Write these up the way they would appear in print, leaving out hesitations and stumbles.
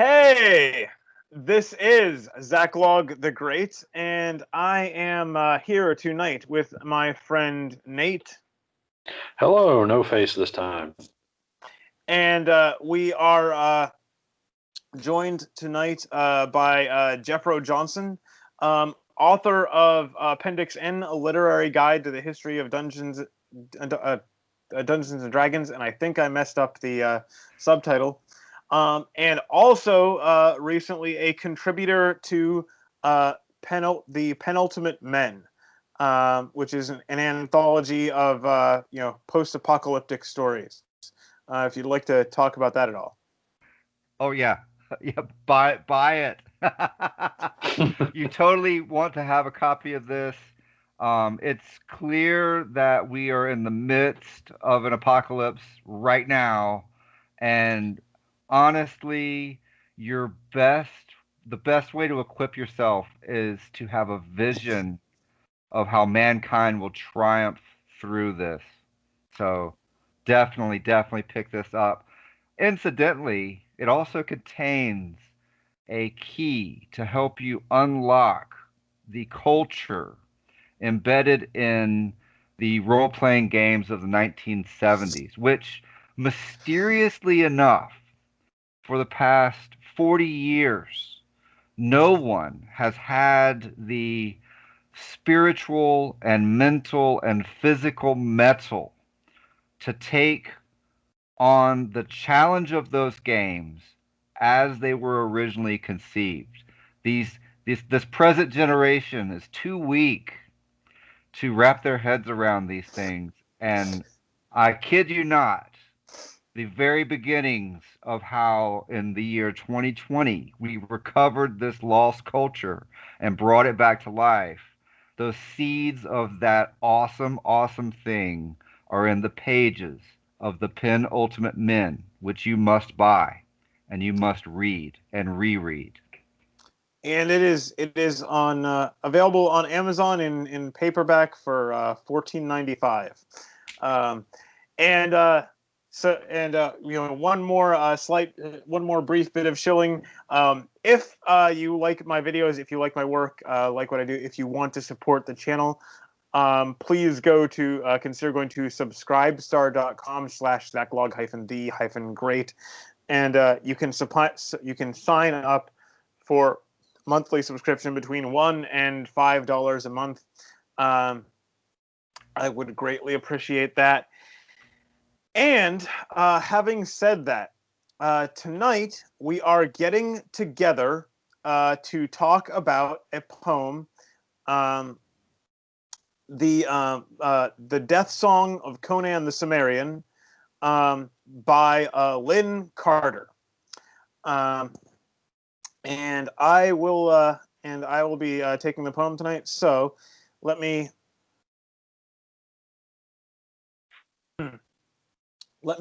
Hey, this is Zachlog the Great, and I am here tonight with my friend Nate, Hello, no face this time. and we are joined tonight by Jeffro Johnson, author of Appendix N, a literary guide to the history of Dungeons and Dragons, and I think I messed up the subtitle. And also recently a contributor to the Penultimate Men, which is an anthology of post-apocalyptic stories. If you'd like to talk about that at all. Oh yeah, yeah. Buy it. You totally want to have a copy of this. It's clear that we are in the midst of an apocalypse right now, and honestly, the best way to equip yourself is to have a vision of how mankind will triumph through this. So definitely pick this up. Incidentally, it also contains a key to help you unlock the culture embedded in the role playing games of the 1970s, which mysteriously enough, for the past 40 years, no one has had the spiritual and mental and physical mettle to take on the challenge of those games as they were originally conceived. This present generation is too weak to wrap their heads around these things, and I kid you not, the very beginnings of how in the year 2020 we recovered this lost culture and brought it back to life. Those seeds of that awesome thing are in the pages of the Penultimate Men, which you must buy and you must read and reread. And it is on available on Amazon in paperback for $14.95. Um, and one more brief bit of shilling. If you like my videos, if you like my work, like what I do, if you want to support the channel, please go to consider going to subscribestar.com/Zachlog-the-great, and you can sign up for monthly subscription between $1 and $5 a month. I would greatly appreciate that. And having said that, tonight we are getting together to talk about a poem, um, the Death Song of Conan the Cimmerian, by Lin Carter. Um, and I will be taking the poem tonight. So let me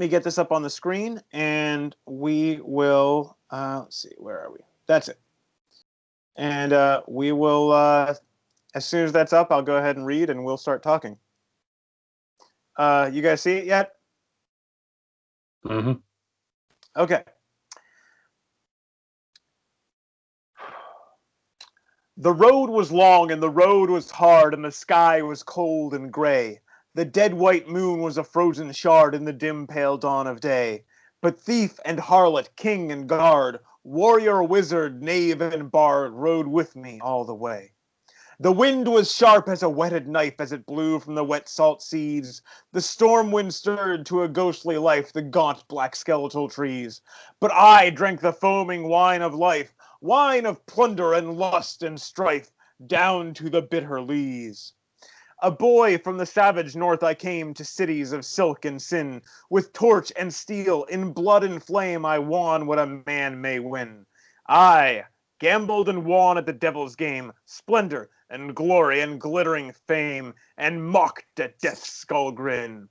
get this up on the screen, and we will let's see, where are we? That's it. And we will as soon as that's up, I'll go ahead and read, and we'll start talking. You guys see it yet? Mm-hmm. Okay. The road was long and the road was hard, and the sky was cold and gray. The dead white moon was a frozen shard in the dim pale dawn of day. But thief and harlot, king and guard, warrior, wizard, knave and bard rode with me all the way. The wind was sharp as a whetted knife as it blew from the wet salt seas. The storm wind stirred to a ghostly life the gaunt black skeletal trees. But I drank the foaming wine of life, wine of plunder and lust and strife, down to the bitter lees. A boy from the savage north I came to cities of silk and sin. With torch and steel, in blood and flame, I won what a man may win. I gambled and won at the devil's game, splendor and glory and glittering fame, and mocked at death's skull grin.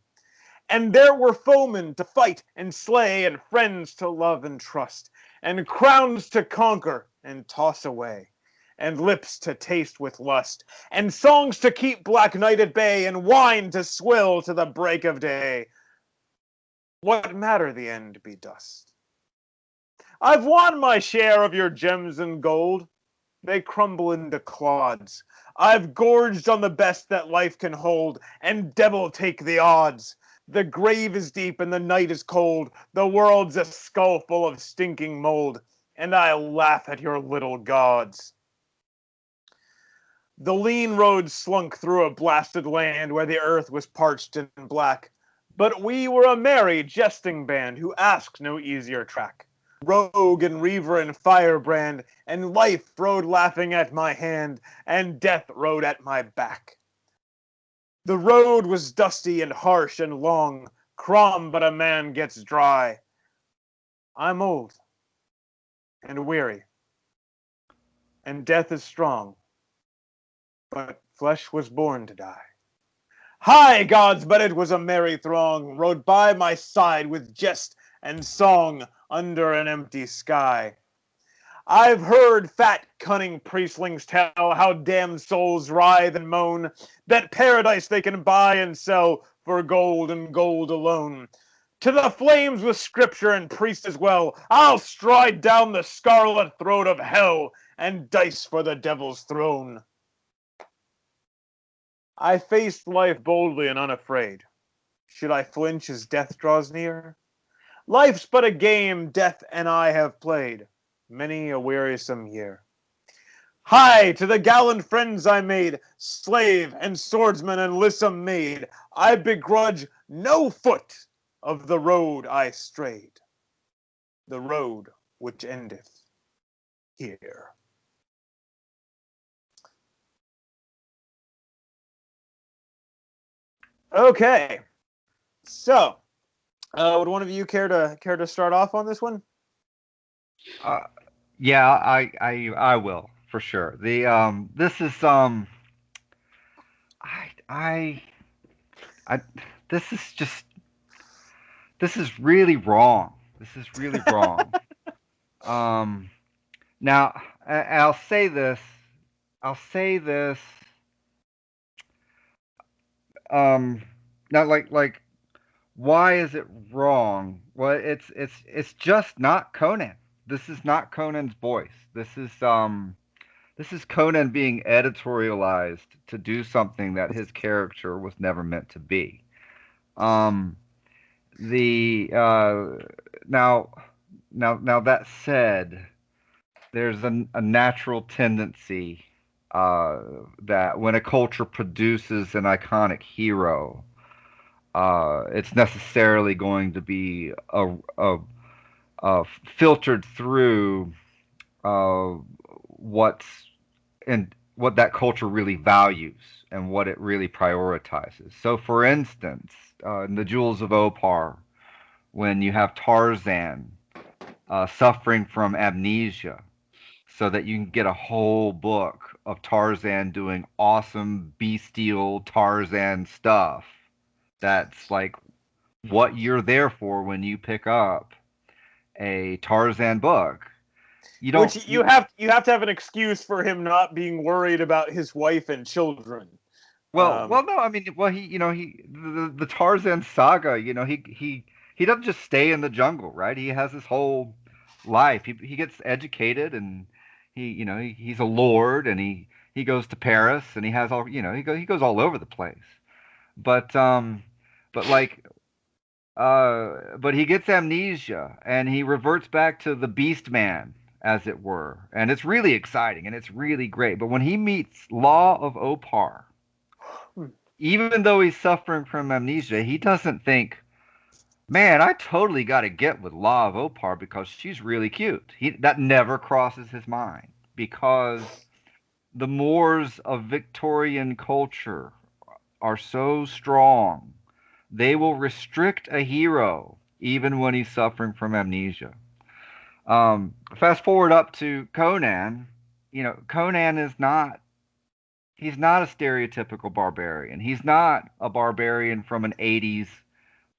And there were foemen to fight and slay, and friends to love and trust, and crowns to conquer and toss away, and lips to taste with lust, and songs to keep black night at bay, and wine to swill to the break of day. What matter the end be dust? I've won my share of your gems and gold. They crumble into clods. I've gorged on the best that life can hold, and devil take the odds. The grave is deep and the night is cold. The world's a skull full of stinking mold, and I laugh at your little gods. The lean road slunk through a blasted land where the earth was parched and black. But we were a merry, jesting band who asked no easier track. Rogue and reaver and firebrand, and life rode laughing at my hand, and death rode at my back. The road was dusty and harsh and long, crumb but a man gets dry. I'm old and weary, and death is strong, but flesh was born to die. Hi, gods, but it was a merry throng rode by my side with jest and song under an empty sky. I've heard fat, cunning priestlings tell how damned souls writhe and moan, that paradise they can buy and sell for gold and gold alone. To the flames with scripture and priest as well, I'll stride down the scarlet throat of hell and dice for the devil's throne. I faced life boldly and unafraid. Should I flinch as death draws near? Life's but a game death and I have played many a wearisome year. Hi, to the gallant friends I made, slave and swordsman and lissom maid, I begrudge no foot of the road I strayed, the road which endeth here. Okay, so would one of you care to start off on this one? Yeah, I will for sure. This is this is really wrong. This is really wrong. Now I'll say this. Now like why is it wrong? Well, it's just not Conan. This is not Conan's voice. This is Conan being editorialized to do something that his character was never meant to be. The now that said, there's a natural tendency that when a culture produces an iconic hero, it's necessarily going to be filtered through what that culture really values and what it really prioritizes. So, for instance, in the Jewels of Opar, when you have Tarzan suffering from amnesia, so that you can get a whole book of Tarzan doing awesome bestial Tarzan stuff. That's like what you're there for when you pick up a Tarzan book. You don't. Which you have to have an excuse for him not being worried about his wife and children. Well, no. I mean, the Tarzan saga. He doesn't just stay in the jungle, right? He has his whole life. He gets educated, and he's a lord, and he goes to Paris, and he has all he goes all over the place. But he gets amnesia, and he reverts back to the Beast Man, as it were, and it's really exciting and it's really great. But when he meets Law of Opar, even though he's suffering from amnesia, he doesn't think, man, I totally got to get with Law of Opar because she's really cute. That never crosses his mind, because the mores of Victorian culture are so strong, they will restrict a hero even when he's suffering from amnesia. Fast forward up to Conan. Conan is not. He's not a stereotypical barbarian. He's not a barbarian from an 80s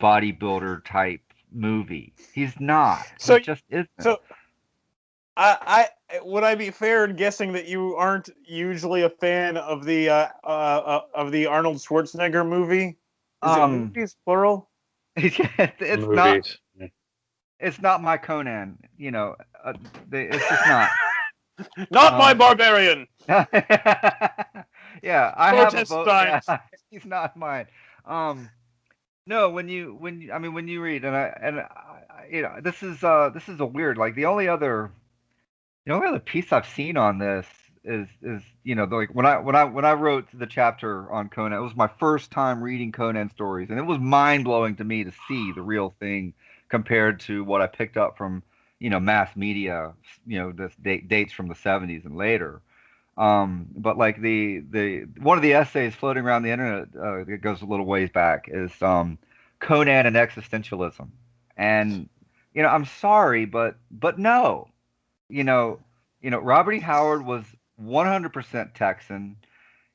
bodybuilder type movie. He's not. So he just isn't. So I would I be fair in guessing that you aren't usually a fan of the Arnold Schwarzenegger movie? Is it movies plural? It's Movies. not. it's not my Conan. It's just not. Not my Barbarian. Yeah, I have a Protest vote. signs. Yeah, he's not mine. No, when you read, this is a weird. Like the only other piece I've seen on this is like when I wrote the chapter on Conan, it was my first time reading Conan stories, and it was mind blowing to me to see the real thing compared to what I picked up from mass media, this dates from the 70s and later. But like the one of the essays floating around the internet that goes a little ways back is Conan and existentialism, and I'm sorry, but no, you know, Robert E. Howard was 100% Texan.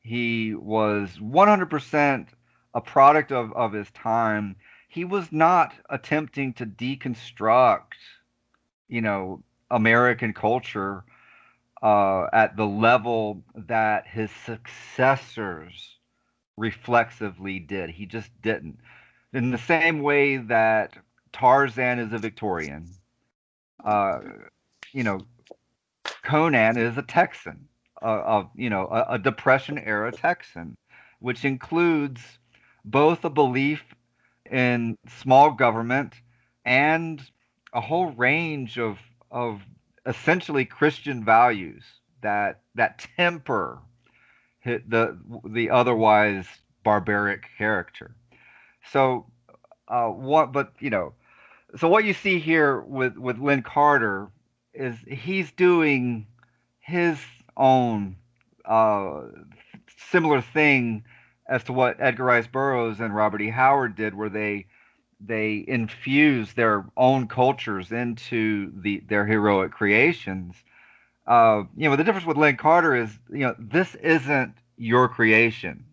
He was 100% a product of his time. He was not attempting to deconstruct, American culture at the level that his successors reflexively did. He just didn't. In the same way that Tarzan is a Victorian, uh, you know, Conan is a Texan, a Depression era Texan, which includes both a belief in small government and a whole range of essentially Christian values that temper the otherwise barbaric character. So so what you see here with Lin Carter is he's doing his own uh, similar thing as to what Edgar Rice Burroughs and Robert E. Howard did, where they infuse their own cultures into their heroic creations. The difference with Lin Carter is, this isn't your creation,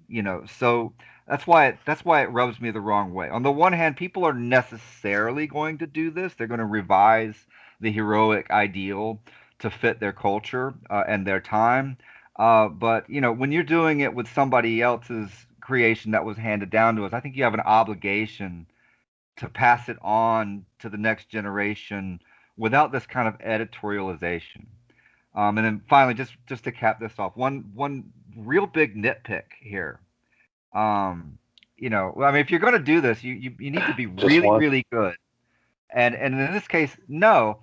so that's why it rubs me the wrong way. On the one hand, people are necessarily going to do this. They're going to revise the heroic ideal to fit their culture and their time. But when you're doing it with somebody else's creation that was handed down to us, I think you have an obligation to pass it on to the next generation without this kind of editorialization. And then finally, just to cap this off, one real big nitpick here. If you're going to do this, you need to be really good. And in this case, no,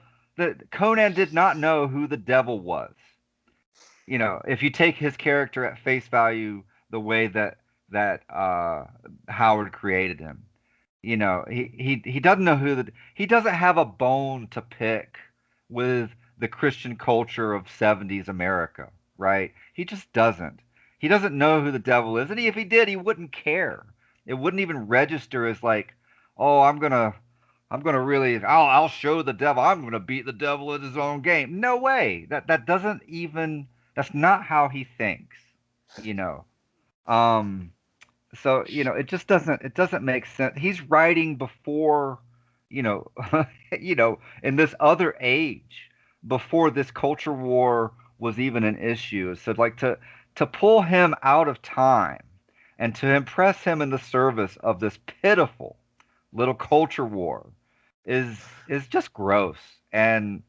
Conan did not know who the devil was. If you take his character at face value, the way that Howard created him, he doesn't know he doesn't have a bone to pick with the Christian culture of 70s America, right? He just doesn't. He doesn't know who the devil is, and if he did, he wouldn't care. It wouldn't even register as like, oh, I'll show the devil. I'm gonna beat the devil at his own game. No way. That doesn't even. That's not how he thinks. You know. So it doesn't make sense. He's writing before, you know, in this other age, before this culture war was even an issue. So like to pull him out of time and to impress him in the service of this pitiful little culture war is just gross. And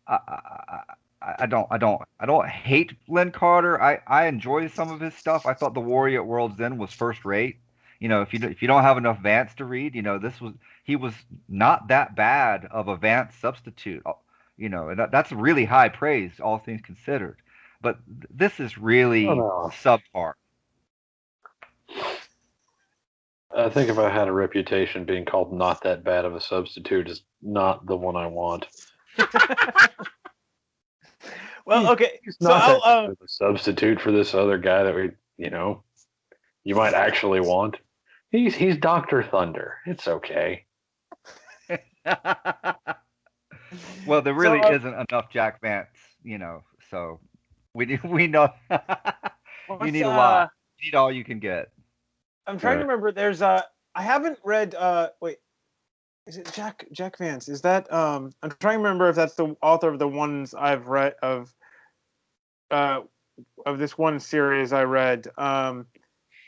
I, I, I don't hate Lin Carter. I enjoy some of his stuff. I thought The Warrior at World's End was first rate. If you don't have enough Vance to read, he was not that bad of a Vance substitute. And that's really high praise, all things considered. But this is really subpar. I think if I had a reputation, being called not that bad of a substitute is not the one I want. Well, okay. He's So not I'll that a substitute for this other guy that you might actually want. He's Dr. Thunder. It's okay. Well, there really isn't enough Jack Vance, so we know you need a lot. You need all you can get. I'm trying to remember. There's I haven't read. Wait, is it Jack Vance? Is that I'm trying to remember if that's the author of the ones I've read of this one series I read.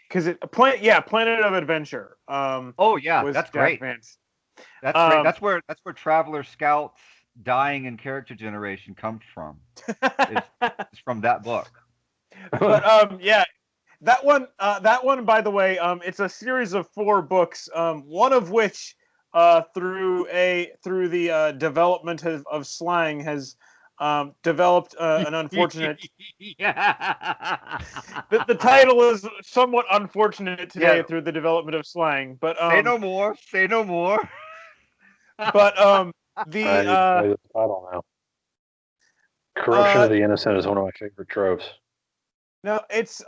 Because Planet of Adventure. Oh yeah, was that's Jack great. Vance. That's great. That's where Traveler Scouts dying in character generation comes from. It's from that book. But yeah, that one, by the way, it's a series of 4 books. One of which, through the development of slang, has developed an unfortunate. The title is somewhat unfortunate today through the development of slang. But say no more. Say no more. But I don't know. Corruption of the innocent is one of my favorite tropes. No, it's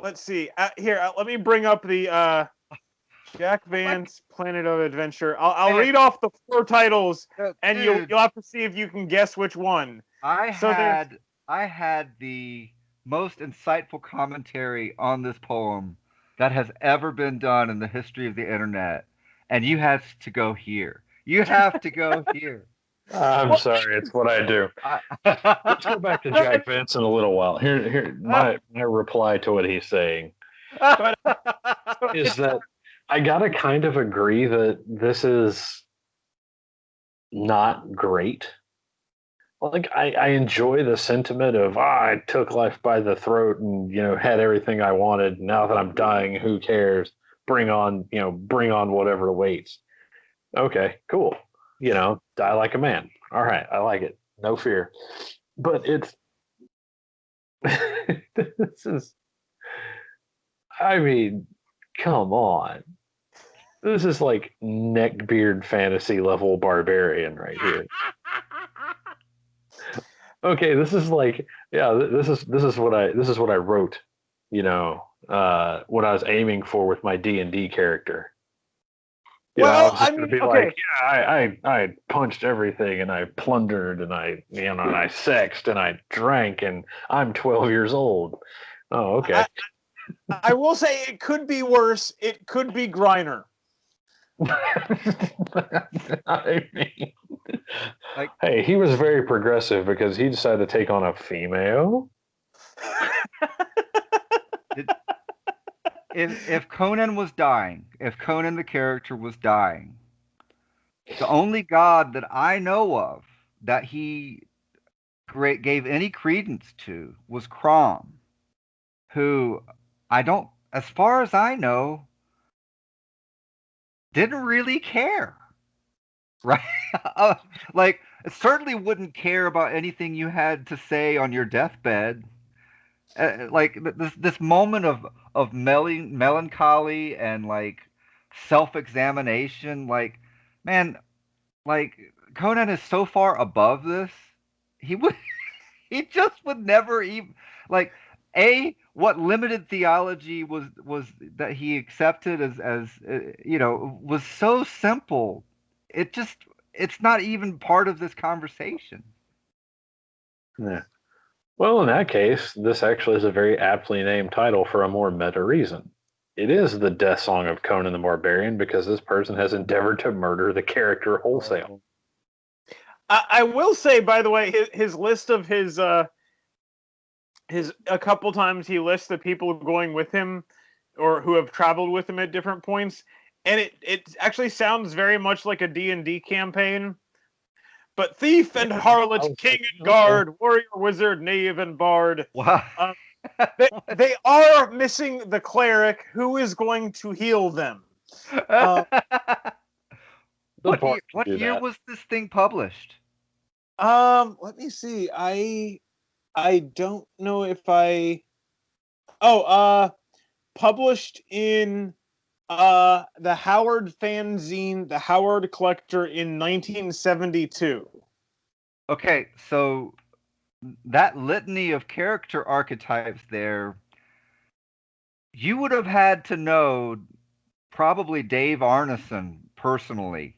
let's see. Here, let me bring up the Jack Vance Planet of Adventure. I'll read off the 4 titles, and you'll have to see if you can guess which one. I had the most insightful commentary on this poem that has ever been done in the history of the internet, and you have to go here. You have to go here. I'm sorry, it's what I do. Let's go back to Jack Vance in a little while. Here, my reply to what he's saying is that I gotta kind of agree that this is not great. Like I enjoy the sentiment of I took life by the throat and had everything I wanted. Now that I'm dying, who cares? Bring on whatever awaits. Okay, cool. Die like a man. All right, I like it. No fear. But it's this is. I mean, come on. This is like neckbeard fantasy level Barbarian right here. Okay, this is like this is what I wrote, what I was aiming for with my D&D character. I was just gonna be like, I punched everything and I plundered and I sexed and I drank and I'm 12 years old. Oh, okay. I will say it could be worse. It could be Griner. I mean, hey, he was very progressive because he decided to take on a female. If Conan was dying, if Conan the character was dying, the only god that I know of that he gave any credence to was Crom, who as far as I know, didn't really care, right? Like, it certainly wouldn't care about anything you had to say on your deathbed. Like this moment of melancholy and like self-examination, like, man, like Conan is so far above this, he just would never even like what limited theology was that he accepted as was so simple. It's not even part of this conversation. Yeah. Well, in that case, this actually is a very aptly named title for a more meta reason. It is the death song of Conan the Barbarian because this person has endeavored to murder the character wholesale. I will say, by the way, his list of his a couple times he lists the people going with him or who have traveled with him at different points, and it actually sounds very much like a D&D campaign. But thief and harlot, king and guard, warrior, wizard, knave, and bard. Wow. They are missing the cleric who is going to heal them. What year was this thing published? Let me see. I don't know if published in the Howard fanzine, the Howard Collector in 1972. Okay, so that litany of character archetypes there, you would have had to know probably Dave Arneson personally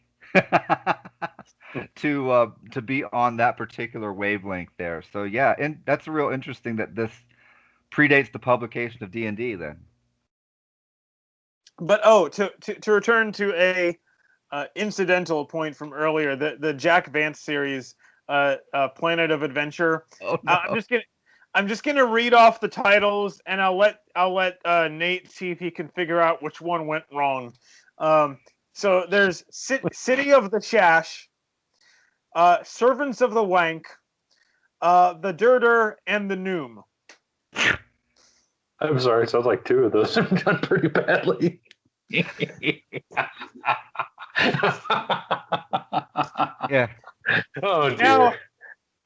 to be on that particular wavelength there. So yeah, and that's real interesting that this predates the publication of D&D then. But to return to a incidental point from earlier, the Jack Vance series, Planet of Adventure. Oh, no. I'm just gonna read off the titles, and I'll let Nate see if he can figure out which one went wrong. So there's City of the Shash, Servants of the Wank, the Dirter, and the Noom. I'm sorry, it sounds like two of those have done pretty badly. Yeah. Oh dear. Now,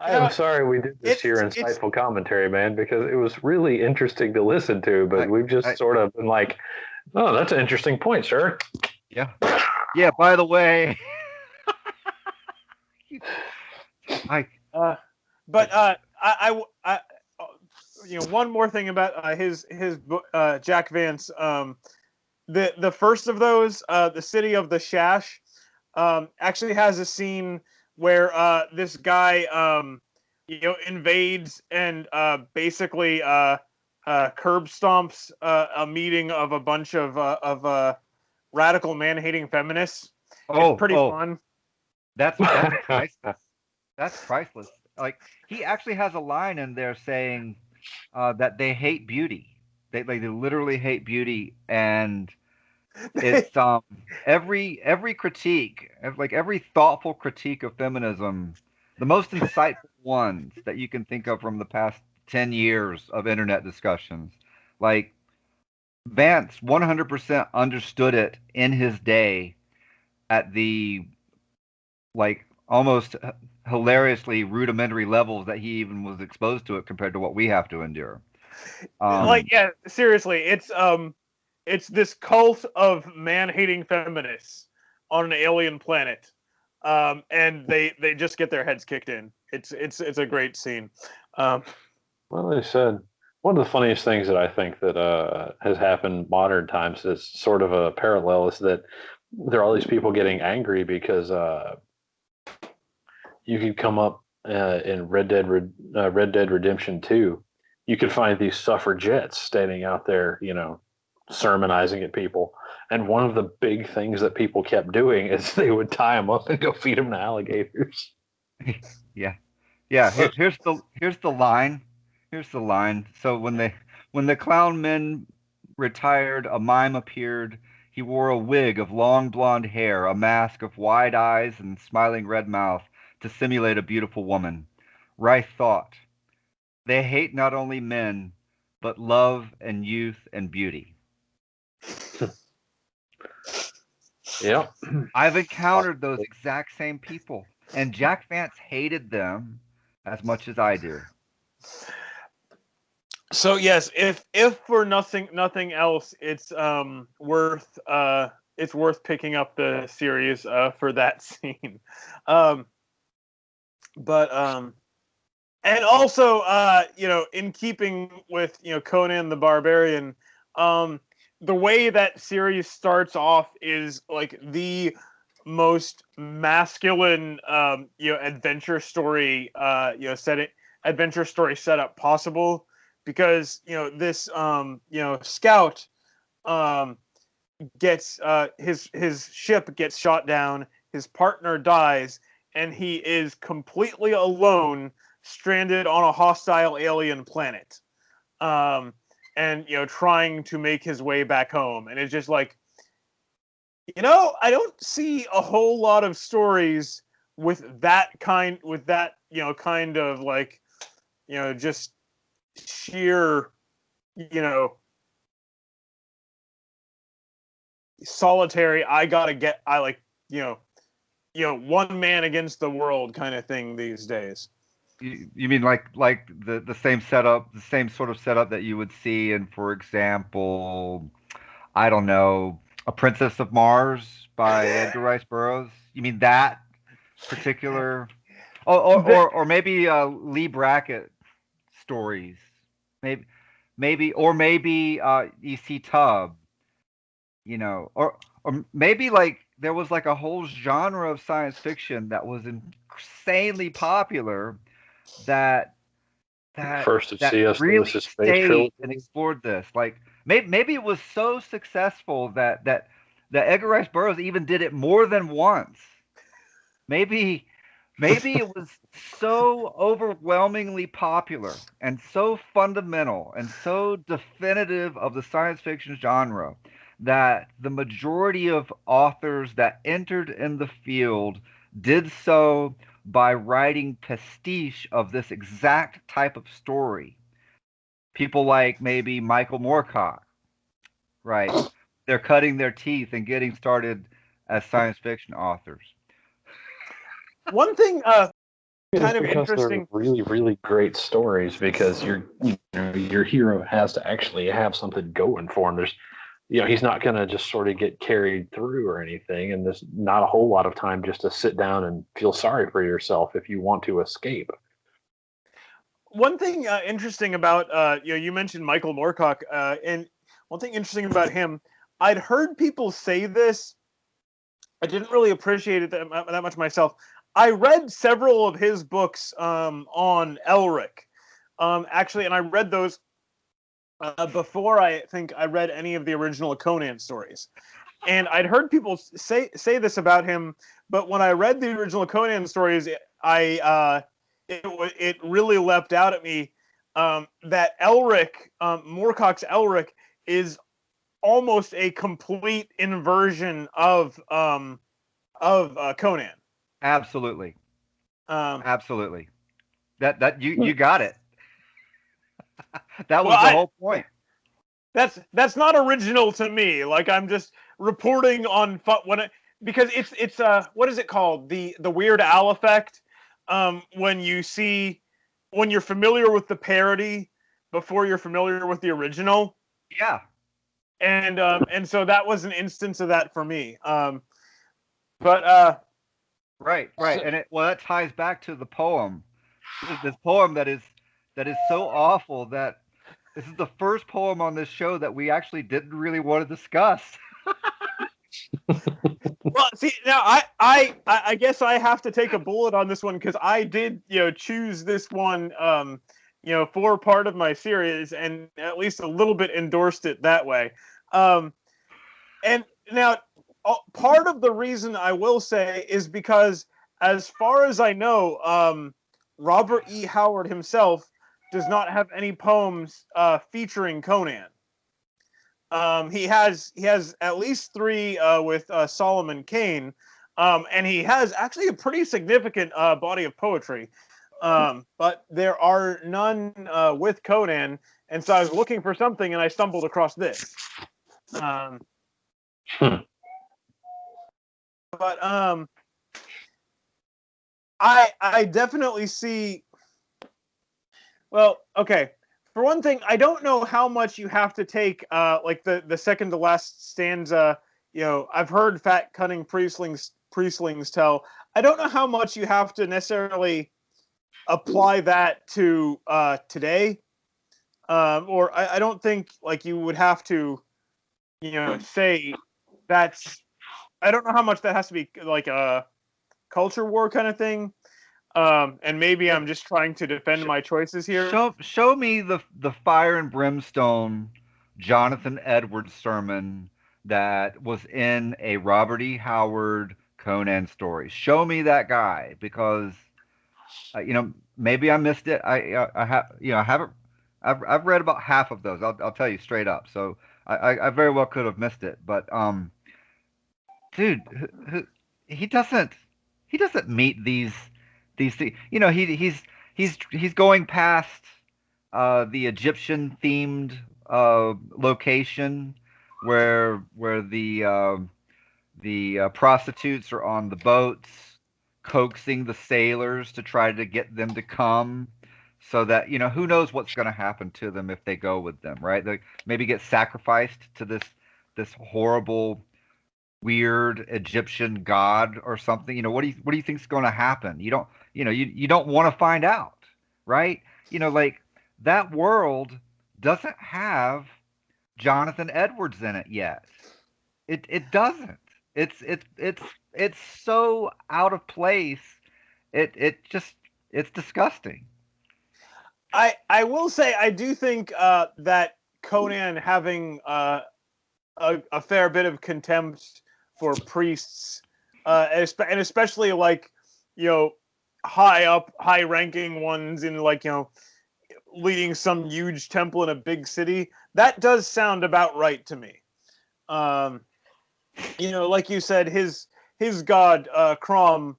I am sorry we did this here insightful commentary, man, because it was really interesting to listen to, but we've just sort of been like, oh, that's an interesting point, sir. Yeah. Yeah, by the way. One more thing about his Jack Vance. The first of those, the City of the Shash, actually has a scene where this guy invades and basically curb stomps a meeting of a bunch of radical man-hating feminists. It's pretty fun. That's priceless. That's priceless. Like, he actually has a line in there saying that they hate beauty. They literally hate beauty, and it's every critique, like every thoughtful critique of feminism, the most insightful ones that you can think of from the past 10 years of internet discussions. Like, Vance 100% understood it in his day at the like almost hilariously rudimentary levels that he even was exposed to it compared to what we have to endure. Seriously, it's this cult of man-hating feminists on an alien planet, and they just get their heads kicked in. It's a great scene. Well, they said one of the funniest things that I think that has happened modern times is sort of a parallel is that there are all these people getting angry because you could come up in Red Dead Redemption 2. You could find these suffragettes standing out there, sermonizing at people. And one of the big things that people kept doing is they would tie them up and go feed them to alligators. Yeah. Here's the line. Here's the line. So when the clown men retired, a mime appeared. He wore a wig of long blonde hair, a mask of wide eyes and smiling red mouth to simulate a beautiful woman. Rife thought, they hate not only men, but love and youth and beauty. Yeah. I've encountered those exact same people, and Jack Vance hated them as much as I do. So yes, if for nothing else, it's worth picking up the series for that scene. And also in keeping with Conan the Barbarian, the way that series starts off is like the most masculine adventure story adventure story setup possible, because this scout gets his ship gets shot down, his partner dies, and he is completely alone, stranded on a hostile alien planet, and trying to make his way back home. And it's just like, I don't see a whole lot of stories with that kind of like just sheer solitary, one man against the world kind of thing these days. You mean like the same setup, the same sort of setup that you would see in, for example, I don't know, A Princess of Mars by Edgar Rice Burroughs? You mean that particular, or maybe Lee Brackett stories, maybe E.C. Tubb, or maybe like there was like a whole genre of science fiction that was insanely popular that First of C.S. really Lewis's space trilogy and explored this. Like maybe it was so successful that Edgar Rice Burroughs even did it more than once. Maybe it was so overwhelmingly popular and so fundamental and so definitive of the science fiction genre that the majority of authors that entered in the field did so by writing pastiche of this exact type of story. People like maybe Michael Moorcock, right? They're cutting their teeth and getting started as science fiction authors. One thing It's kind of because interesting. they're really, really great stories because your hero has to actually have something going for him. There's, he's not going to just sort of get carried through or anything, and there's not a whole lot of time just to sit down and feel sorry for yourself if you want to escape. One thing interesting about you mentioned Michael Moorcock, and one thing interesting about him, I'd heard people say this. I didn't really appreciate it that much myself. I read several of his books on Elric, actually, and I read those before I think I read any of the original Conan stories. And I'd heard people say this about him, but when I read the original Conan stories, it really leapt out at me that Elric, Moorcock's Elric, is almost a complete inversion of Conan. Absolutely. Absolutely. That you got it. That was the whole point. That's not original to me. Like, I'm just reporting on because it's what is it called? The Weird Al effect. When you're familiar with the parody before you're familiar with the original. Yeah. And so that was an instance of that for me. Right. And that ties back to the poem. This poem that is so awful that this is the first poem on this show that we actually didn't really want to discuss. Well, see, now I guess I have to take a bullet on this one because I did choose this one for part of my series and at least a little bit endorsed it that way. And now part of the reason I will say is because as far as I know, Robert E. Howard himself does not have any poems featuring Conan. He has at least 3 with Solomon Kane, and he has actually a pretty significant body of poetry. But there are none with Conan, and so I was looking for something, and I stumbled across this. But I definitely see. Well, okay. For one thing, I don't know how much you have to take, like the second to last stanza. I've heard fat cunning priestlings tell. I don't know how much you have to necessarily apply that to today, or I don't think like you would have to, say that's. I don't know how much that has to be like a culture war kind of thing. And maybe I'm just trying to defend my choices here. Show me the fire and brimstone Jonathan Edwards sermon that was in a Robert E. Howard Conan story. Show me that guy because maybe I missed it. I've read about half of those. I'll tell you straight up. So I very well could have missed it, but dude, he doesn't meet these things. He's going past the Egyptian themed location where the prostitutes are on the boats coaxing the sailors to try to get them to come so that who knows what's going to happen to them if they go with them, right? They maybe get sacrificed to this horrible weird Egyptian god or something. What do you think's going to happen? You don't want to find out, right? Like that world doesn't have Jonathan Edwards in it yet. It doesn't. It's so out of place. It's disgusting. I will say I do think that Conan having a fair bit of contempt for priests, and especially like high ranking ones in like leading some huge temple in a big city, that does sound about right to me. like you said, his god Crom,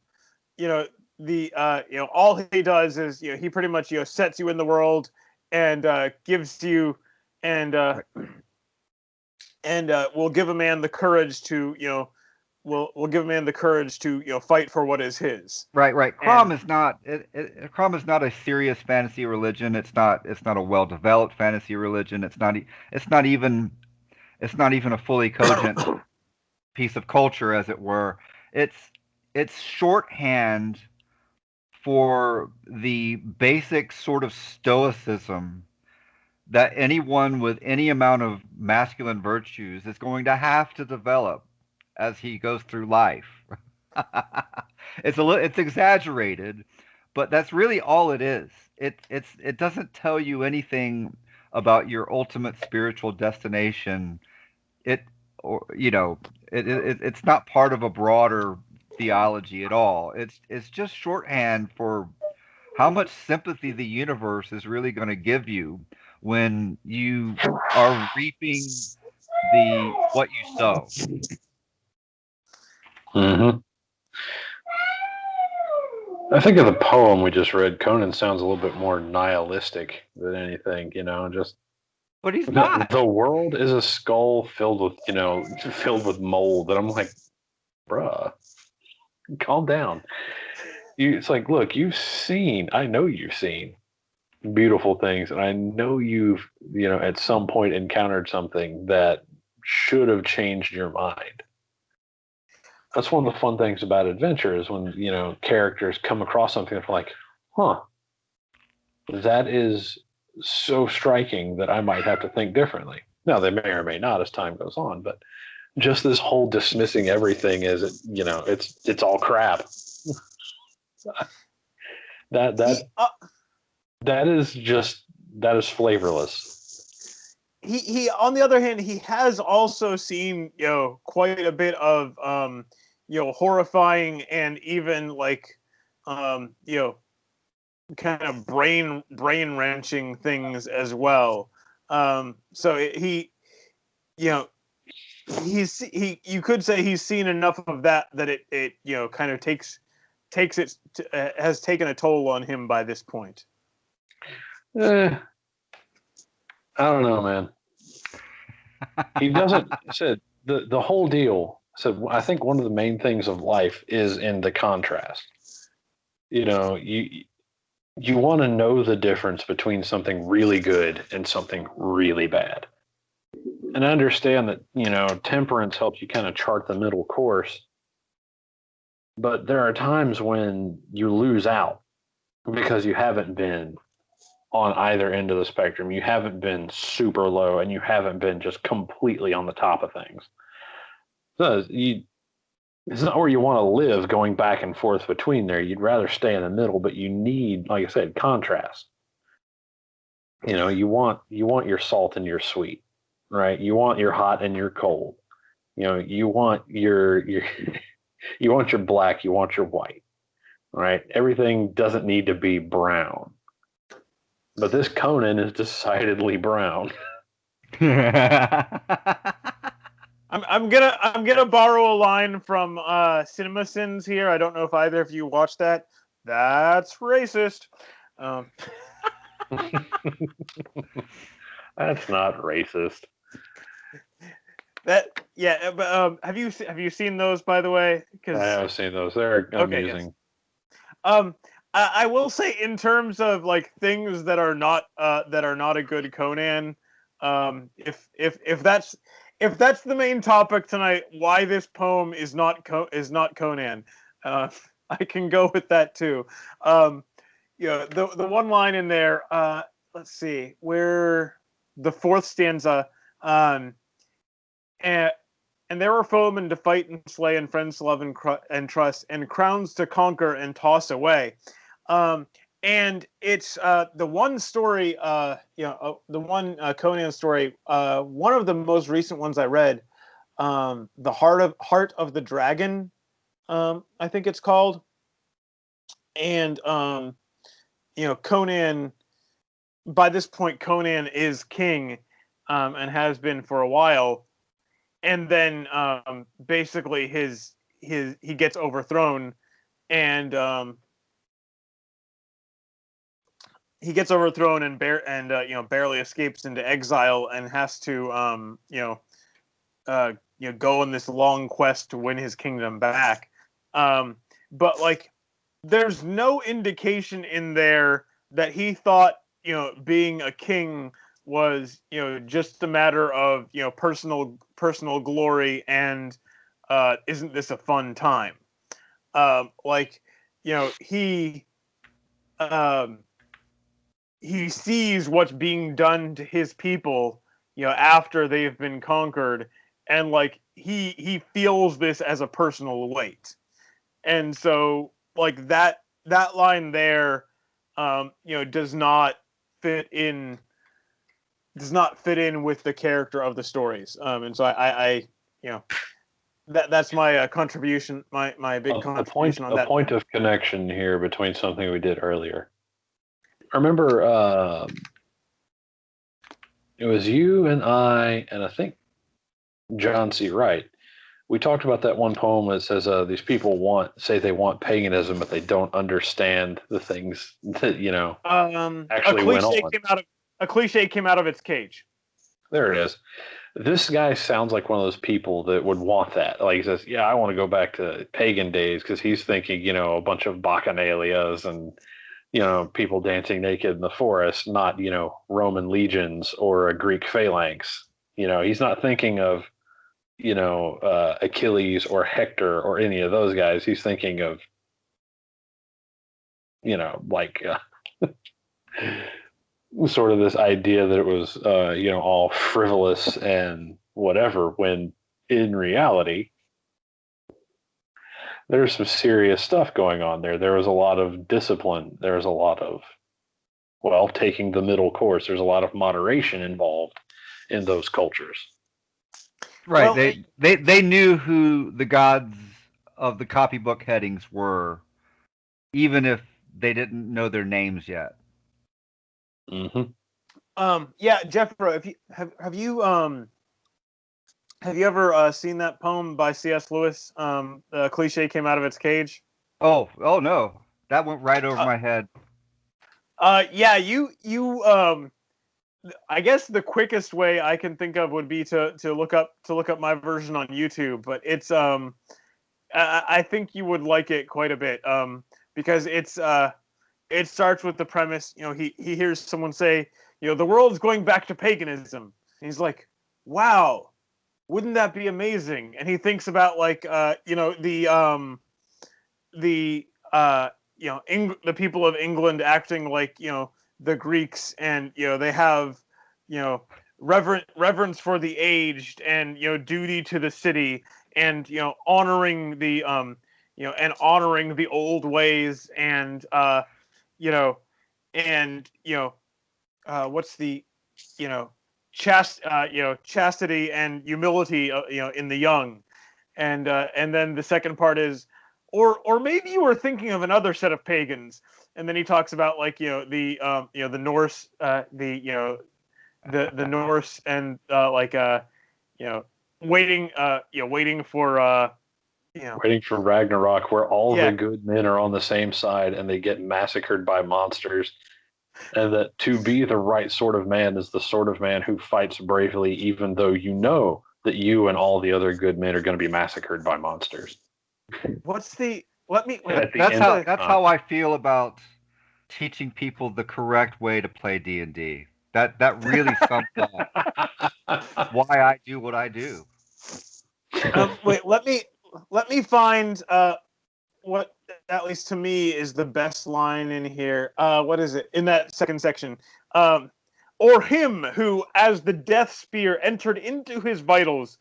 all he does is he pretty much sets you in the world and gives you and will give a man the courage to will give a man the courage to fight for what is his. Right. Crom is not Crom is not a serious fantasy religion. It's not a well developed fantasy religion. It's not even a fully cogent piece of culture, as it were. It's shorthand for the basic sort of stoicism that anyone with any amount of masculine virtues is going to have to develop as he goes through life. It's exaggerated, but that's really all it is. It doesn't tell you anything about your ultimate spiritual destination. It's not part of a broader theology at all. It's just shorthand for how much sympathy the universe is really going to give you when you are reaping what you sow. Mm-hmm. I think of the poem we just read. Conan sounds a little bit more nihilistic than anything, just. But he's not. The world is a skull filled with mold, and I'm like, bruh, calm down. It's like, look, I know you've seen beautiful things, and I know you've, at some point encountered something that should have changed your mind. That's one of the fun things about adventure is when, characters come across something that's like, that is so striking that I might have to think differently. Now, they may or may not as time goes on, but just this whole dismissing everything as, it's all crap. That is flavorless. He on the other hand, he has also seen quite a bit of horrifying and even like kind of brain wrenching things as well. So you could say he's seen enough of that it kind of has taken a toll on him by this point. I don't know, man. He doesn't. Said the whole deal. Said I think one of the main things of life is in the contrast. You want to know the difference between something really good and something really bad. And I understand that, temperance helps you kind of chart the middle course. But there are times when you lose out because you haven't been on either end of the spectrum. You haven't been super low and you haven't been just completely on the top of things. So it's not where you want to live going back and forth between there. You'd rather stay in the middle, but you need, like I said, contrast. You want your salt and your sweet, right? You want your hot and your cold. You want your you want your black, you want your white, right? Everything doesn't need to be brown. But this Conan is decidedly brown. I'm gonna borrow a line from Cinema Sins here. I don't know if either of you watched that. That's racist. That's not racist. But have you seen those, by the way? I have seen those. They're amusing. Yes. I will say, in terms of like things that are not a good Conan, if that's the main topic tonight, why this poem is not Conan, I can go with that too. The one line in there. Let's see, where the fourth stanza. And there were foemen to fight and slay, and friends to love and trust, and crowns to conquer and toss away. And it's the one story, the one Conan story, one of the most recent ones I read, the Heart of the Dragon, I think it's called. And Conan, by this point, Conan is king, and has been for a while. and then basically he gets overthrown, and barely escapes into exile and has to go on this long quest to win his kingdom back. But like, there's no indication in there that he thought being a king was just a matter of personal glory and isn't this a fun time? He sees what's being done to his people, after they've been conquered, and like he feels this as a personal weight, and so like that line there, does not fit in with the character of the stories, and so I that's my contribution, my big contribution on that. A point of connection here between something we did earlier. I remember it was you and I think John C. Wright. We talked about that one poem that says these people say they want paganism, but they don't understand the things that actually went on. A cliche came out of its cage. There it is. This guy sounds like one of those people that would want that. Like, he says, "Yeah, I want to go back to pagan days," because he's thinking, a bunch of bacchanalias and people dancing naked in the forest, not Roman legions or a Greek phalanx. He's not thinking of Achilles or Hector or any of those guys. He's thinking of sort of this idea that it was all frivolous and whatever, when in reality there's some serious stuff going on there. There was a lot of discipline. There was a lot of taking the middle course. There's a lot of moderation involved in those cultures. Right. Well, they knew who the gods of the copybook headings were, even if they didn't know their names yet. Mm-hmm. Yeah, Jeffro, have you ever seen that poem by C.S. Lewis? The cliche came out of its cage. Oh no, that went right over my head. Yeah, you I guess the quickest way I can think of would be to look up my version on YouTube, but it's I think you would like it quite a bit, because it starts with the premise, he hears someone say, the world's going back to paganism. And he's like, wow, wouldn't that be amazing? And he thinks about the people of England acting like the Greeks, and they have reverence for the aged, and duty to the city, and honoring the honoring the old ways, and what's the chastity and humility in the young, and then the second part is, or maybe you were thinking of another set of pagans, and then he talks about the Norse, the Norse, and waiting for waiting for Ragnarok, where all the good men are on the same side and they get massacred by monsters. And that to be the right sort of man is the sort of man who fights bravely, even though that you and all the other good men are going to be massacred by monsters. That's how I feel about teaching people the correct way to play D&D. That really sums up why I do what I do. Wait, let me find what, at least to me, is the best line in here. What is it in that second section? Or him who, as the death spear entered into his vitals,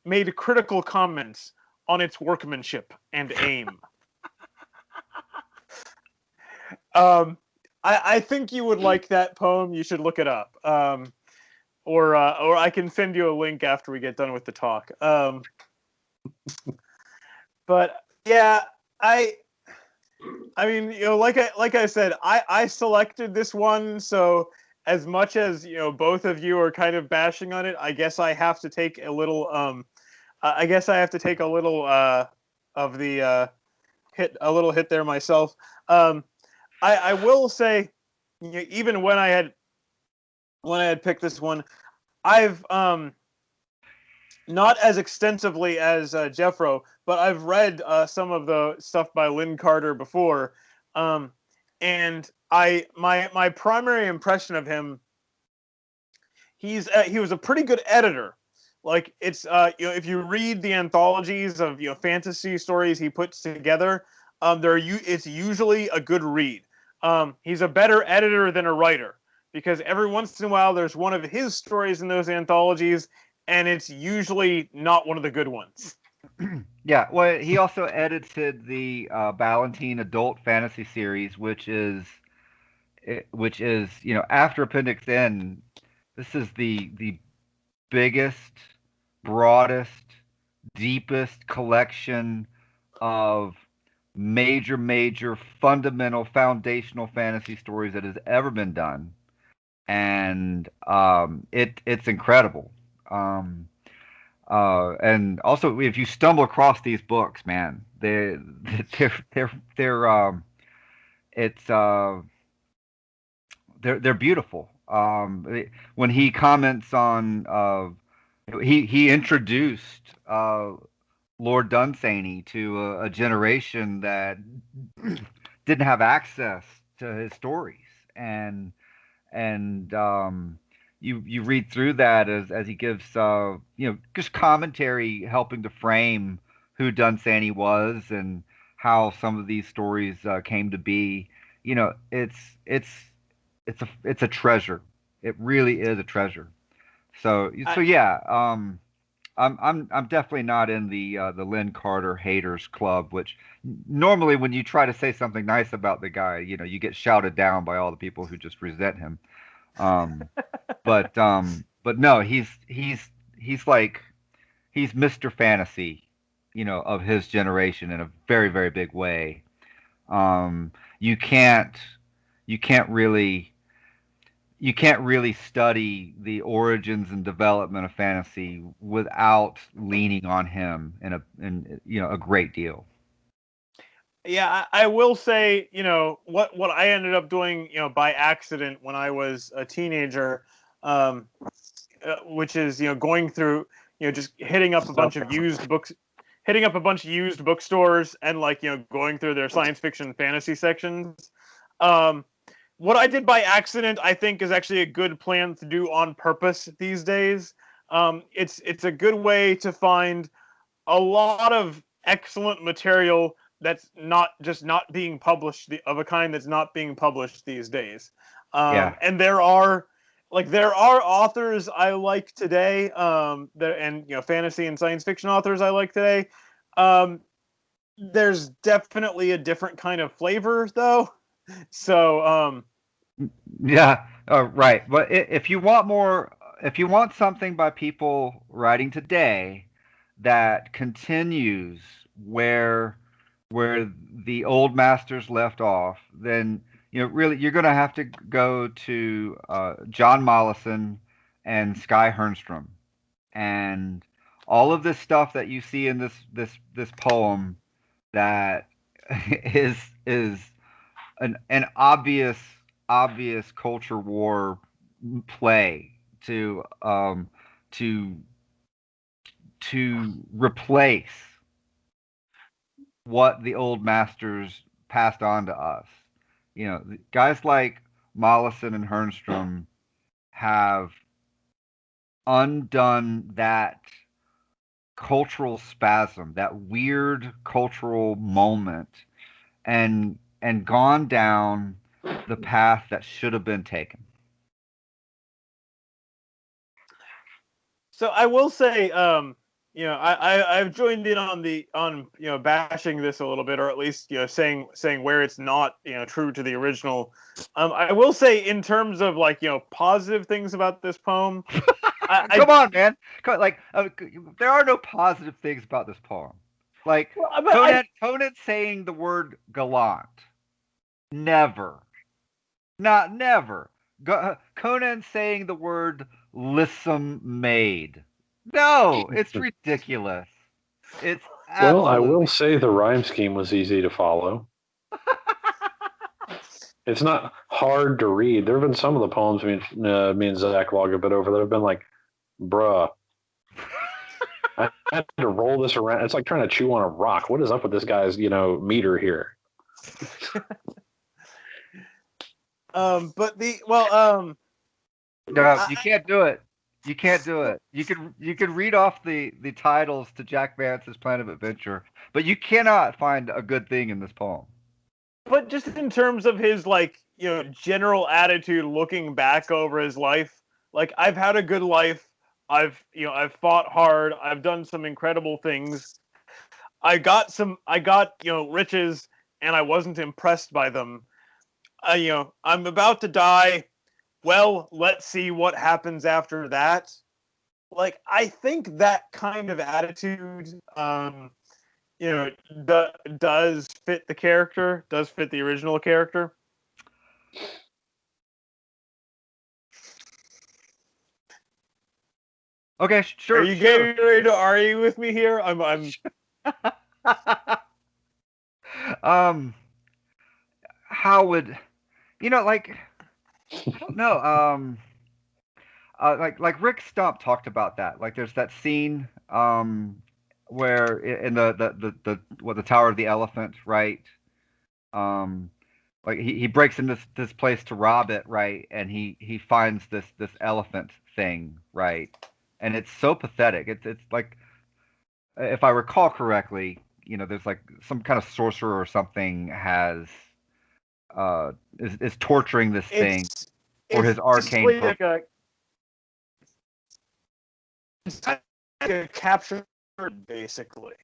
made critical comments on its workmanship and aim. I think you would like that poem. You should look it up. Or I can send you a link after we get done with the talk. But yeah, I mean, like I said, I selected this one, so as much as both of you are kind of bashing on it, I guess I have to take a little I guess I have to take a little of the hit there myself. I will say, even when I had picked this one, I've not as extensively as Jeffro, but I've read some of the stuff by Lin Carter before, and my primary impression of him, he was a pretty good editor. Like it's if you read the anthologies of fantasy stories he puts together, it's usually a good read. He's a better editor than a writer, because every once in a while there's one of his stories in those anthologies, and it's usually not one of the good ones. Yeah, well, he also edited the Ballantine adult fantasy series, which is after Appendix N. This is the biggest, broadest, deepest collection of major, fundamental, foundational fantasy stories that has ever been done, and it's incredible. And also, if you stumble across these books, man, they're it's they're beautiful. When he comments on he introduced Lord Dunsany to a generation that didn't have access to his stories, and you read through that as he gives just commentary helping to frame who Dunsany was and how some of these stories came to be. It's a treasure. It really is a treasure. So yeah. I'm definitely not in the Lin Carter haters club, which normally when you try to say something nice about the guy, you get shouted down by all the people who just resent him. Um, but no, he's Mr. Fantasy, of his generation in a very, very big way. Um, you can't you can't really you can't really study the origins and development of fantasy without leaning on him in a great deal. Yeah, I will say, what I ended up doing, by accident when I was a teenager, um, which is, going through, just hitting up a bunch of used books, hitting up a bunch of used bookstores, and like, going through their science fiction fantasy sections. Um, what I did by accident, I think, is actually a good plan to do on purpose these days. It's a good way to find a lot of excellent material that's not being published, of a kind that's not being published these days. Yeah. And there are authors I like today, and fantasy and science fiction authors I like today. Um, there's definitely a different kind of flavor though. So Yeah, right. But if you want something by people writing today that continues where the old masters left off, then really you're going to have to go to John Mollison and Sky Hernstrom, and all of this stuff that you see in this poem that is is an obvious culture war play to replace what the old masters passed on to us. Guys like Mollison and Hernstrom have undone that cultural spasm, that weird cultural moment, and gone down the path that should have been taken. So I will say, I've joined in on bashing this a little bit, or at least saying where it's not true to the original. I will say, in terms of like positive things about this poem, Come on, man. There are no positive things about this poem. Like Conan saying the word gallant. Never. Not never. Conan saying the word lissom maid. No, it's ridiculous. It's Well, I will absolutely. say the rhyme scheme was easy to follow. It's not hard to read. There have been some of the poems me and Zach log a bit over that have been like, bruh, I had to roll this around. It's like trying to chew on a rock. What is up with this guy's, meter here? But No, you can't do it. You can't do it. You can read off the titles to Jack Vance's Planet of Adventure, but you cannot find a good thing in this poem. but just in terms of his general attitude looking back over his life, like I've had a good life. I've fought hard. I've done some incredible things. I got riches, and I wasn't impressed by them. I'm about to die. Well, let's see what happens after that. Like, I think that kind of attitude, does fit the character, does fit the original character. Okay, sure. Are you getting ready to argue with me here? I'm. How would like? I don't know. Like Rick Stump talked about that. Like, there's that scene where in the Tower of the Elephant, right? Like he breaks into this place to rob it, right? And he finds this elephant thing, right? And it's so pathetic. It's like, if I recall correctly, there's like some kind of sorcerer or something is torturing this thing for his arcane purpose. It's like a capture, basically,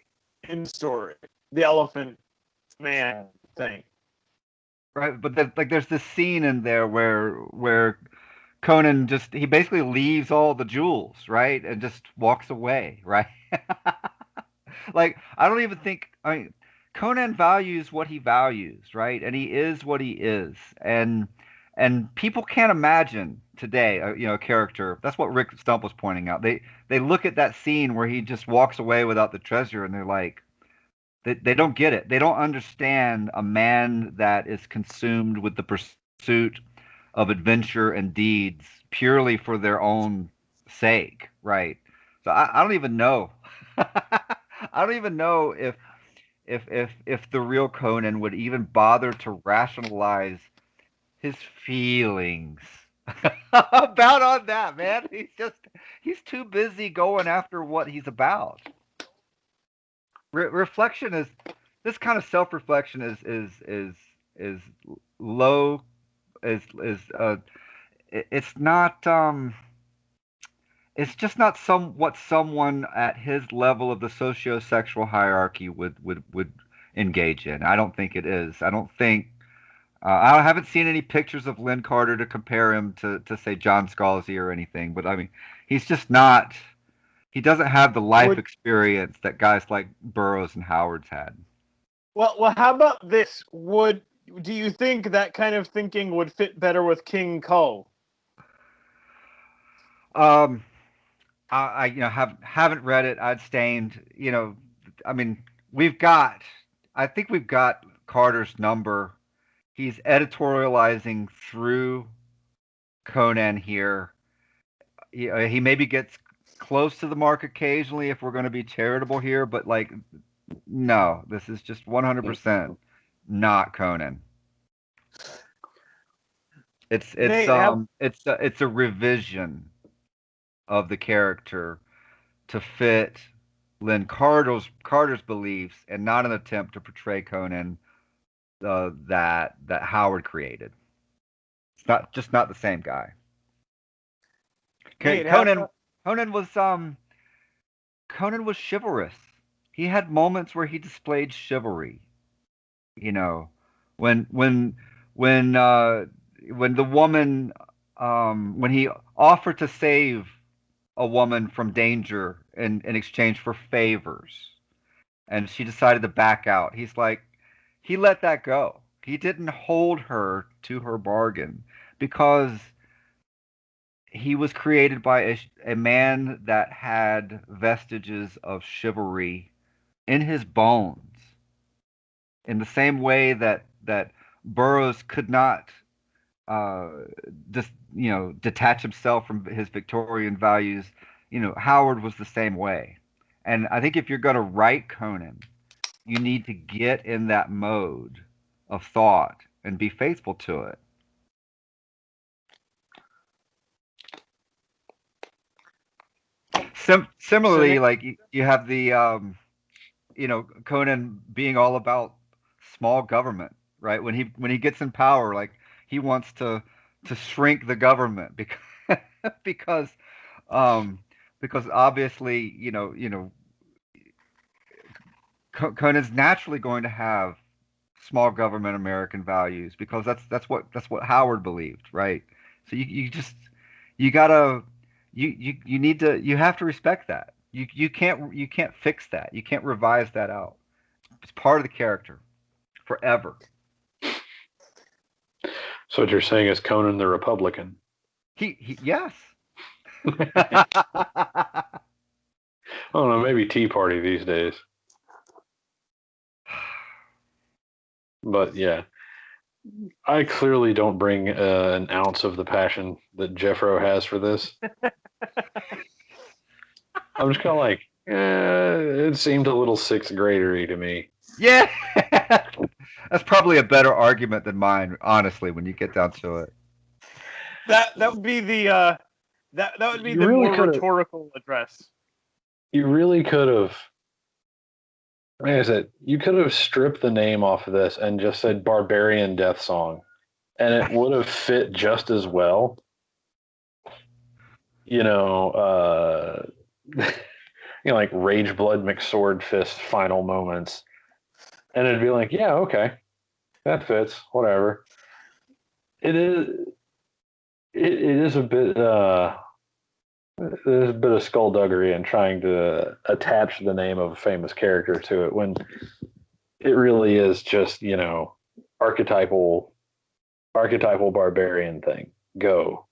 in the story. The elephant man thing. Right, but there's this scene in there where Conan he basically leaves all the jewels, right, and just walks away, right? Like, I don't even think, Conan values what he values, right, and he is what he is, and people can't imagine today, a character. That's what Rick Stump was pointing out. They look at that scene where he just walks away without the treasure, and they're like, they don't get it. They don't understand a man that is consumed with the pursuit of adventure and deeds purely for their own sake, right? So I don't even know. I don't even know if the real Conan would even bother to rationalize his feelings about on that, man. He's too busy going after what he's about. Reflection is this kind of self-reflection is low, is it's not it's just not what someone at his level of the socio-sexual hierarchy would engage in. I don't think it is. I don't think I haven't seen any pictures of Lin Carter to compare him to say John Scalzi or anything, but I mean, he's just not. He doesn't have the life experience that guys like Burroughs and Howard's had. Well, how about this? Do you think that kind of thinking would fit better with King Kull? I haven't read it. I'd stained. I mean, I think we've got Carter's number. He's editorializing through Conan here. He maybe gets close to the mark occasionally if we're going to be charitable here, but like, no, this is just 100% not Conan. It's a revision of the character to fit Lin Carter's beliefs, and not an attempt to portray Conan that Howard created. It's not the same guy. Okay, Conan was chivalrous. He had moments where he displayed chivalry. When the woman, when he offered to save a woman from danger in exchange for favors, and she decided to back out, he let that go. He didn't hold her to her bargain because he was created by a man that had vestiges of chivalry in his bones, in the same way that Burroughs could not just detach himself from his Victorian values. Howard was the same way. And I think if you're going to write Conan, you need to get in that mode of thought and be faithful to it. Similarly, like you have the Conan being all about small government, right? When he gets in power, like he wants to shrink the government because um because obviously Conan's naturally going to have small government American values because that's what Howard believed, right? So you gotta you need to you have to respect that. You can't fix that. You can't revise that out. It's part of the character forever. So what you're saying is Conan the Republican. He yes. I don't know, maybe Tea Party these days. But yeah, I clearly don't bring an ounce of the passion that Jeffro has for this. I'm just kind of like, it seemed a little sixth gradery to me. Yeah. That's probably a better argument than mine, honestly, when you get down to it. That would be the that would be the really more rhetorical address. You really could have, like I said, you could have stripped the name off of this and just said Barbarian Death Song, and it would have fit just as well. Like Rage Blood McSword Fist final moments. And it'd be like, yeah, okay, that fits, whatever. It is a bit there's a bit of skullduggery in trying to attach the name of a famous character to it when it really is just, archetypal barbarian thing. Go.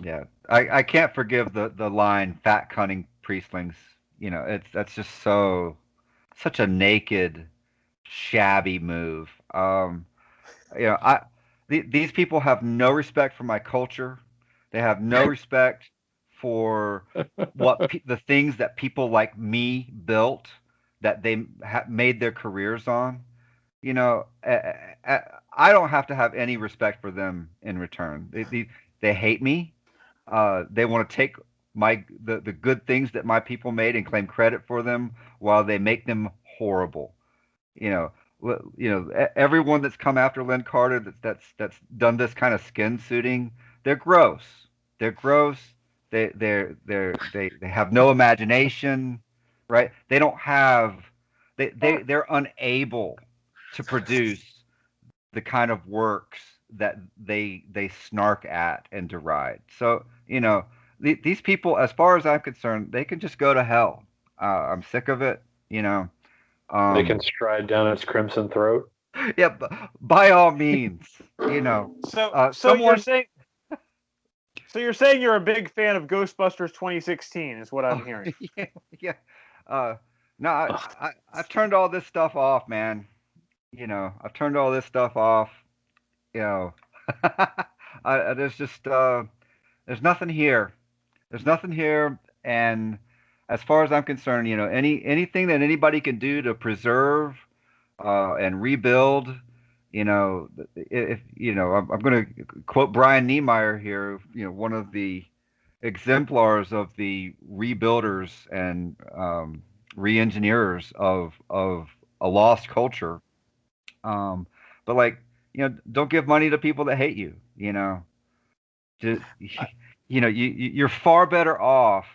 Yeah. I can't forgive the line fat cunning priestlings. That's just such a naked, shabby move. These people have no respect for my culture. They have no respect for the things that people like me built that they made their careers on. I don't have to have any respect for them in return. They hate me. They want to take the good things that my people made and claim credit for them while they make them horrible. Everyone that's come after Lin Carter that's done this kind of skin suiting, they're gross. They're gross. They have no imagination, right? They don't have they're unable to produce the kind of works that they snark at and deride. So these people, as far as I'm concerned, they can just go to hell. I'm sick of it. They can stride down its crimson throat. Yeah, by all means. So you're saying you're a big fan of Ghostbusters 2016, is what I'm hearing. Yeah. No, I've turned all this stuff off, man. I've turned all this stuff off. There's just there's nothing here. There's nothing here, and as far as I'm concerned, anything that anybody can do to preserve and rebuild, if I'm going to quote Brian Niemeyer here, one of the exemplars of the rebuilders and re-engineers of a lost culture. But don't give money to people that hate you. You're far better off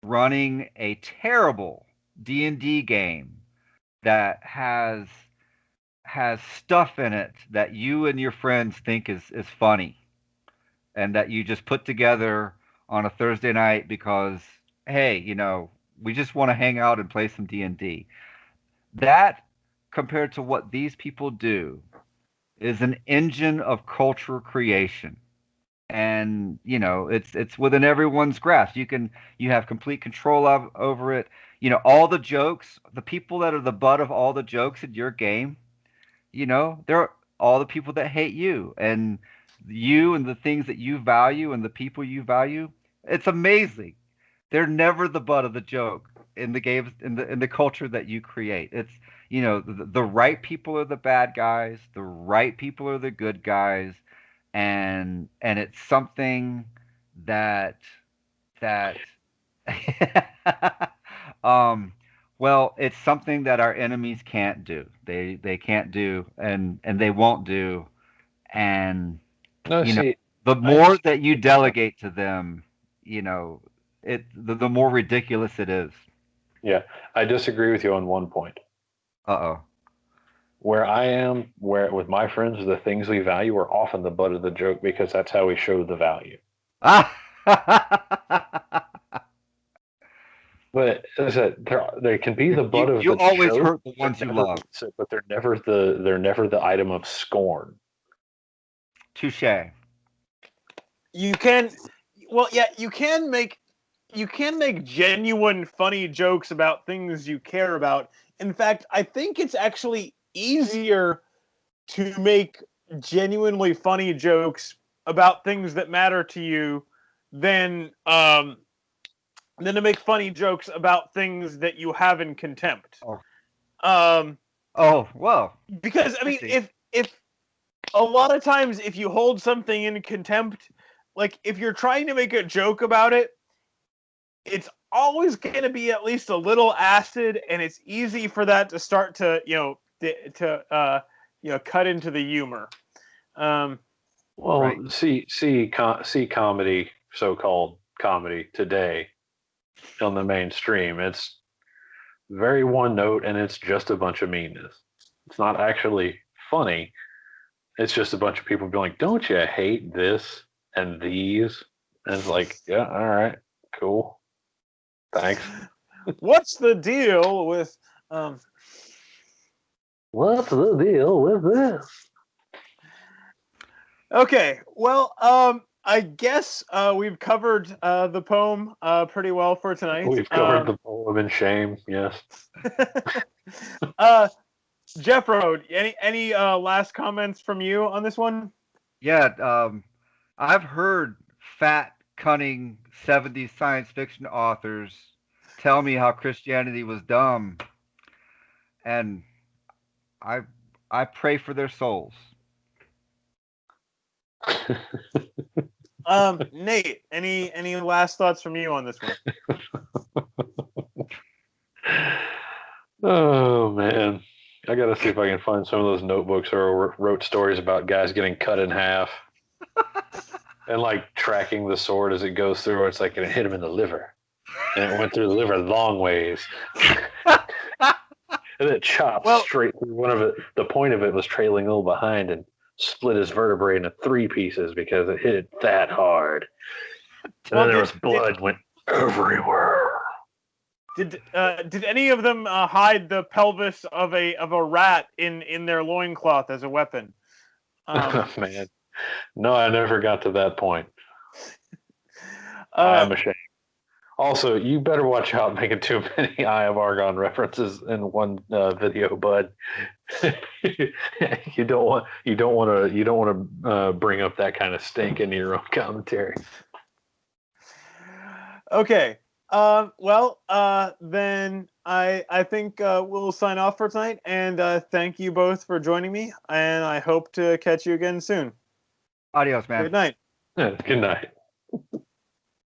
running a terrible D&D game that has stuff in it that you and your friends think is funny and that you just put together on a Thursday night because, hey, we just want to hang out and play some D&D. That, compared to what these people do, is an engine of cultural creation. and it's within everyone's grasp. You have complete control over it. All the jokes, the people that are the butt of all the jokes in your game, they're all the people that hate you and the things that you value and the people you value. It's amazing. They're never the butt of the joke in the games, in the culture that you create. It's the right people are the bad guys, the right people are the good guys, and it's something that um well, it's something that our enemies can't do. They can't do, and they won't do. And No, see, the more that you delegate to them, the more ridiculous it is. yeah, I disagree with you on one point. Uh-oh. Where I am, where with my friends, the things we value are often the butt of the joke because that's how we show the value. Ah! But as I said, they can be the butt of You the always joke, hurt the ones you love. but they're never the item of scorn. Touche. You can, well, yeah, you can make genuine funny jokes about things you care about. In fact, I think it's actually easier to make genuinely funny jokes about things that matter to you than to make funny jokes about things that you have in contempt. Oh, well. Because I mean, if a lot of times if you hold something in contempt, like if you're trying to make a joke about it, it's always going to be at least a little acid, and it's easy for that to start to cut into the humor. Well, right. see comedy, so-called comedy today on the mainstream. It's very one note, and it's just a bunch of meanness. It's not actually funny. It's just a bunch of people being like, "Don't you hate this and these?" And it's like, yeah, all right, cool, thanks. What's the deal with What's the deal with this? Okay, well, I guess we've covered the poem pretty well for tonight. We've covered the poem in shame, yes. Jeffro, any last comments from you on this one? Yeah, I've heard fat, cunning 70s science fiction authors tell me how Christianity was dumb, and I pray for their souls. Nate, any last thoughts from you on this one? Oh man, I gotta see if I can find some of those notebooks where I wrote stories about guys getting cut in half and like tracking the sword as it goes through. It's like it hit him in the liver, and it went through the liver long ways, and it chopped straight through one of it. The point of it was trailing a little behind and split his vertebrae into 3 pieces because it hit it that hard. And then there was blood went everywhere. Did any of them hide the pelvis of a rat in their loincloth as a weapon? Man, no, I never got to that point. I'm ashamed. Also, you better watch out making too many Eye of Argon references in one video, bud. you don't want to bring up that kind of stink into your own commentary. Okay. Then I think we'll sign off for tonight, and thank you both for joining me, and I hope to catch you again soon. Adios, man. Good night. Yeah, good night.